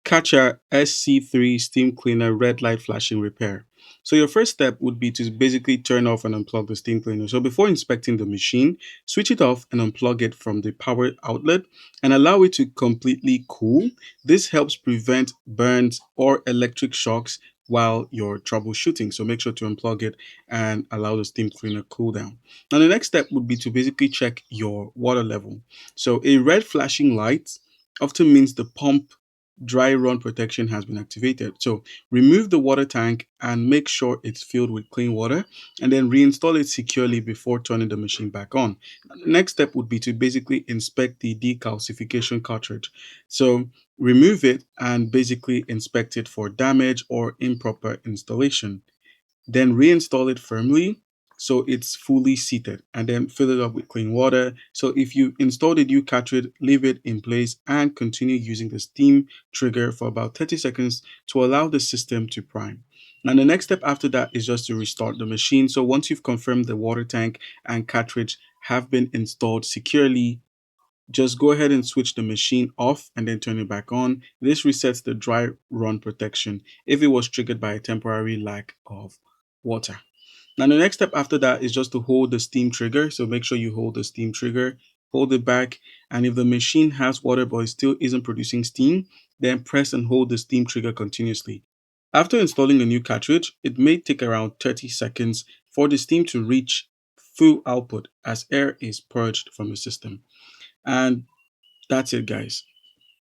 Katcha SC3 steam cleaner red light flashing repair. So your first step would be to basically turn off and unplug the steam cleaner. So before inspecting the machine, switch it off and unplug it from the power outlet and allow it to completely cool. This helps prevent burns or electric shocks while you're troubleshooting. So make sure to unplug it and allow the steam cleaner cool down. Now the next step would be to basically check your water level. So a red flashing light often means the pump dry run protection has been activated. So remove the water tank and make sure it's filled with clean water and then reinstall it securely before turning the machine back on. The next step would be to basically inspect the decalcification cartridge. So remove it and basically inspect it for damage or improper installation. Then reinstall it firmly so it's fully seated and then fill it up with clean water. So if you installed a new cartridge, leave it in place and continue using the steam trigger for about 30 seconds to allow the system to prime. And the next step after that is just to restart the machine. So once you've confirmed the water tank and cartridge have been installed securely, just go ahead and switch the machine off and then turn it back on. This resets the dry run protection if it was triggered by a temporary lack of water. Now, the next step after that is just to hold the steam trigger. So make sure you hold the steam trigger, hold it back. And if the machine has water but it still isn't producing steam, then press and hold the steam trigger continuously. After installing a new cartridge, it may take around 30 seconds for the steam to reach full output as air is purged from the system. And that's it, guys.